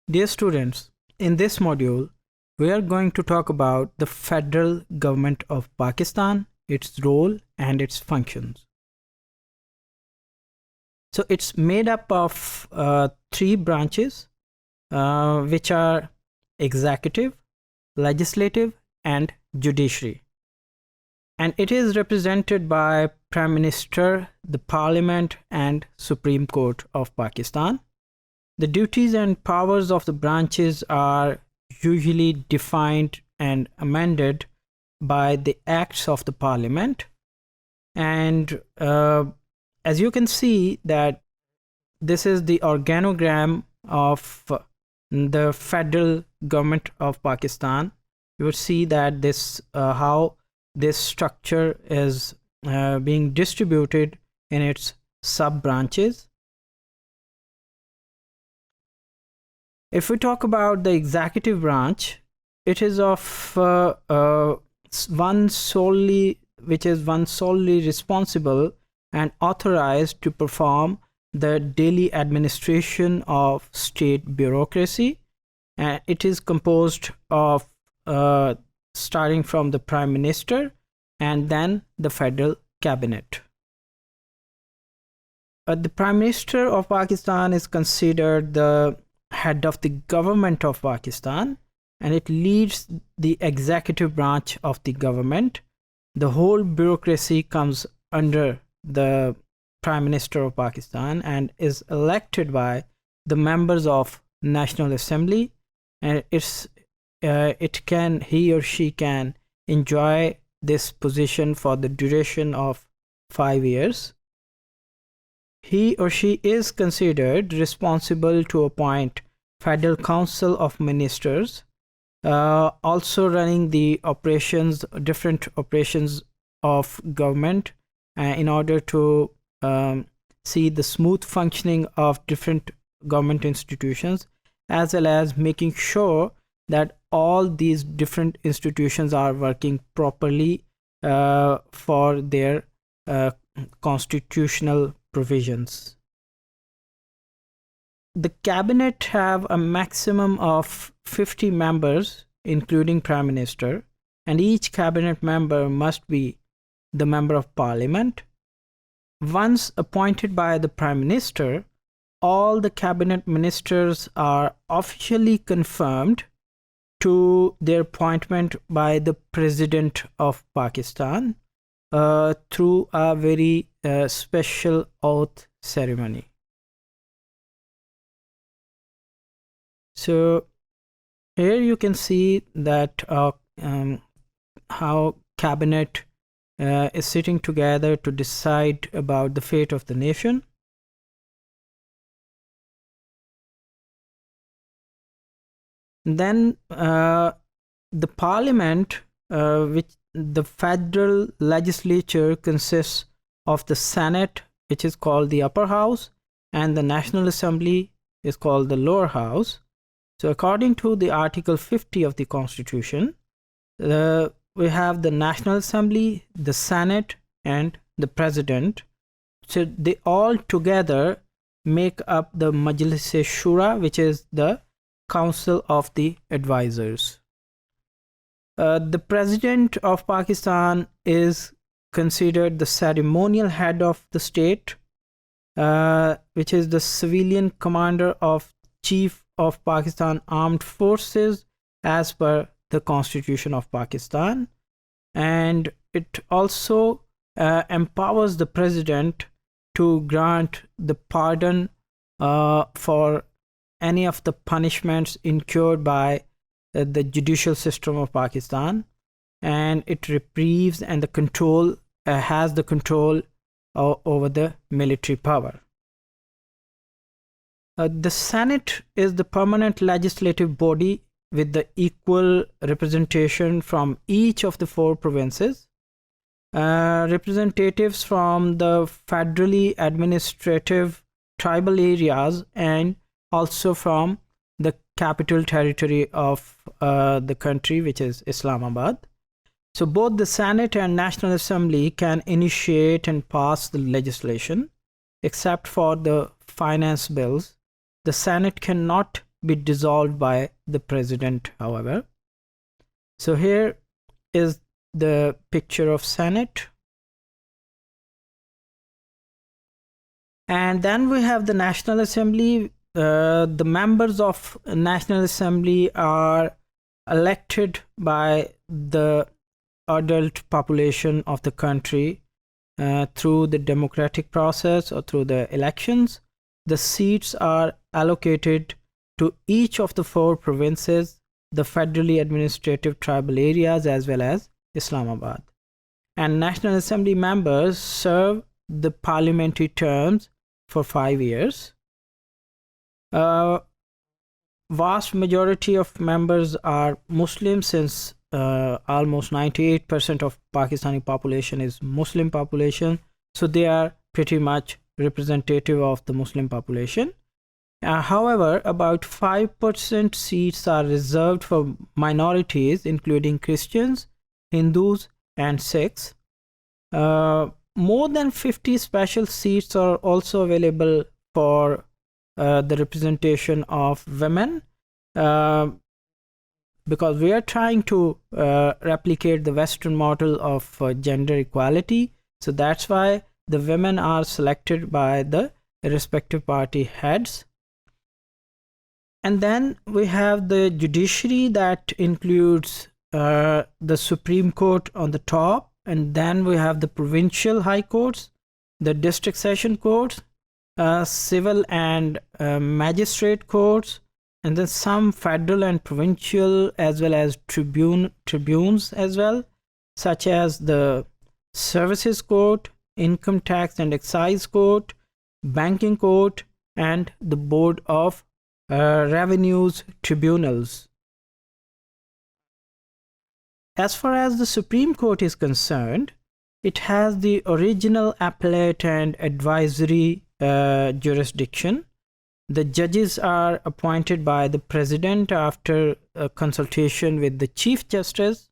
Dear students, in this module, we are going to talk about the federal government of Pakistan, its role and its functions. So it's made up of three branches, which are executive, legislative, and judiciary. And it is represented by Prime Minister, the Parliament, and Supreme Court of Pakistan. The duties and powers of the branches are usually defined and amended by the acts of the Parliament. And as you can see that this is the organogram of the federal government of Pakistan. You will see that this how this structure is being distributed in its sub branches. If we talk about the executive branch, it is of one solely responsible and authorized to perform the daily administration of state bureaucracy, and it is composed of starting from the Prime Minister and then the federal cabinet. The Prime Minister of Pakistan is considered the head of the government of Pakistan, and it leads the executive branch of the government. The whole bureaucracy comes under the Prime Minister of Pakistan and is elected by the members of National Assembly, and he or she can enjoy this position for the duration of 5 years. He or she is considered responsible to appoint Federal Council of Ministers, also running the different operations of government in order to see the smooth functioning of different government institutions, as well as making sure that all these different institutions are working properly for their constitutional provisions. The cabinet have a maximum of 50 members, including Prime Minister, and each cabinet member must be the member of Parliament. Once appointed by the Prime Minister, all the cabinet ministers are officially confirmed to their appointment by the President of Pakistan through a very special oath ceremony. So here you can see that how cabinet is sitting together to decide about the fate of the nation. Then the Parliament, which the federal legislature consists of the Senate, which is called the upper house, and the National Assembly is called the lower house. So according to the Article 50 of the Constitution, we have the National Assembly, the Senate, and the President. So they all together make up the Majlis-e-Shura, which is the Council of the Advisors. The President of Pakistan is considered the ceremonial head of the state, which is the civilian commander of Chief of Pakistan Armed Forces as per the Constitution of Pakistan, and it also empowers the President to grant the pardon for any of the punishments incurred by the judicial system of Pakistan, and it reprieves and has the control over the military power. The Senate is the permanent legislative body with the equal representation from each of the 4 provinces. Representatives from the federally administrative tribal areas and also from the capital territory of the country, which is Islamabad. So both the Senate and National Assembly can initiate and pass the legislation, except for the finance bills. The Senate cannot be dissolved by the president, however. So here is the picture of Senate. And then we have the National Assembly. The members of National Assembly are elected by the adult population of the country through the democratic process or through the elections. The seats are allocated to each of the 4 provinces, the federally administrative tribal areas, as well as Islamabad. And National Assembly members serve the parliamentary terms for 5 years. Vast majority of members are Muslim, since almost 98% of Pakistani population is Muslim population. So they are pretty much representative of the Muslim population. However, about 5% seats are reserved for minorities, including Christians, Hindus, and Sikhs. More than 50 special seats are also available for the representation of women, because we are trying to replicate the Western model of gender equality. So that's why the women are selected by the respective party heads. And then we have the judiciary, that includes the Supreme Court on the top, and then we have the provincial high courts, the district session courts, civil and magistrate courts, and then some federal and provincial, as well as tribunes as well, such as the services court, income tax and excise court, banking court, and the board of revenues tribunals. As far as the Supreme Court is concerned, it has the original appellate and advisory jurisdiction. The judges are appointed by the president after a consultation with the Chief Justice,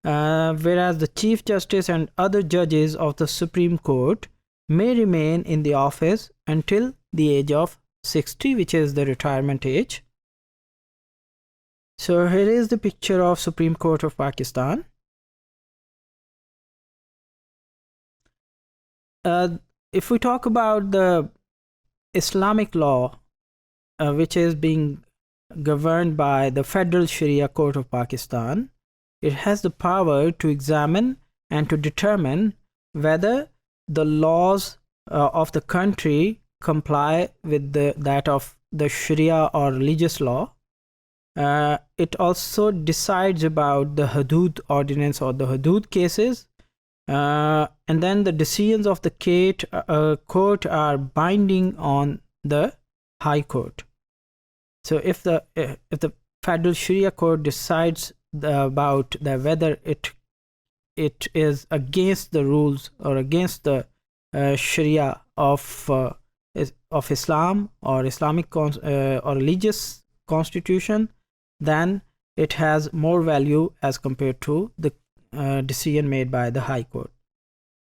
whereas the Chief Justice and other judges of the Supreme Court may remain in the office until the age of 60, which is the retirement age. So here is the picture of Supreme Court of Pakistan. If we talk about the Islamic law, which is being governed by the Federal Sharia Court of Pakistan, it has the power to examine and to determine whether the laws of the country comply with that of the Sharia or religious law. It also decides about the Hudud ordinance or the Hudud cases, and then the decisions of the court are binding on the High Court. So if the Federal Sharia Court decides about whether it is against the rules or against the Sharia of Islam or Islamic or religious constitution, then it has more value as compared to the decision made by the High Court.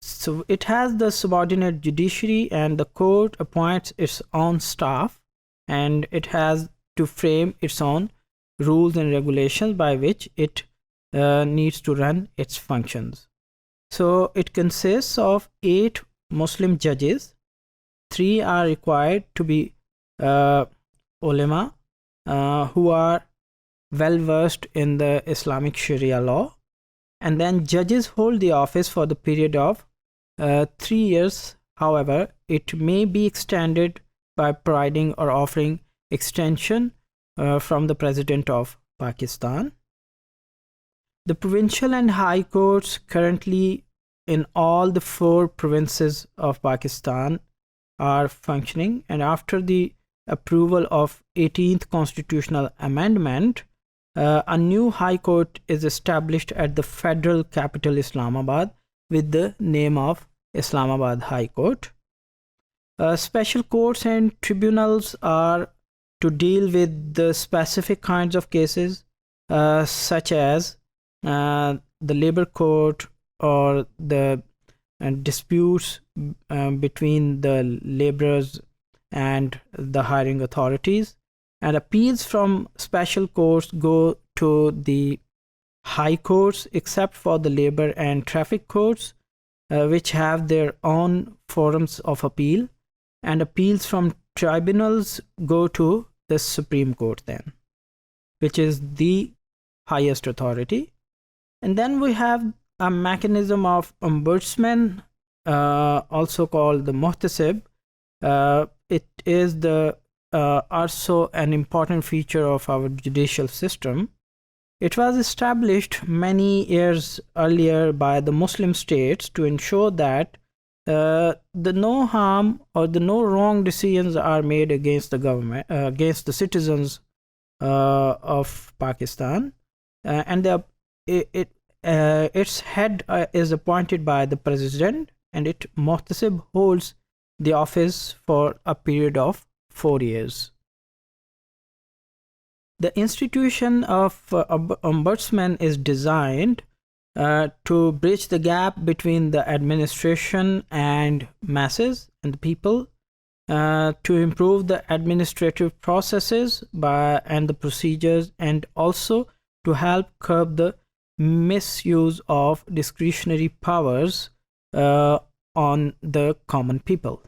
So it has the subordinate judiciary, and the court appoints its own staff, and it has to frame its own rules and regulations by which it needs to run its functions. So it consists of 8 Muslim judges. 3 are required to be ulama who are well versed in the Islamic Sharia law, and then judges hold the office for the period of 3 years. However, it may be extended by providing or offering extension from the President of Pakistan. The provincial and high courts currently in all the 4 provinces of Pakistan are functioning, and after the approval of 18th constitutional amendment, a new high court is established at the federal capital Islamabad with the name of Islamabad High Court. Special courts and tribunals are to deal with the specific kinds of cases, such as the labor court or the disputes between the laborers and the hiring authorities, And appeals from special courts go to the high courts, except for the labor and traffic courts, which have their own forums of appeal. And appeals from tribunals go to the Supreme Court, then, which is the highest authority. And then we have a mechanism of ombudsman, also called the muhtasib. It is also an important feature of our judicial system. It was established many years earlier by the Muslim states to ensure that the no harm or the no wrong decisions are made against the government, against the citizens of Pakistan, and its head is appointed by the president, and muhtasib holds the office for a period of 4 years. The institution of ombudsman is designed to bridge the gap between the administration and masses and the people, to improve the administrative processes and the procedures, and also to help curb the misuse of discretionary powers on the common people.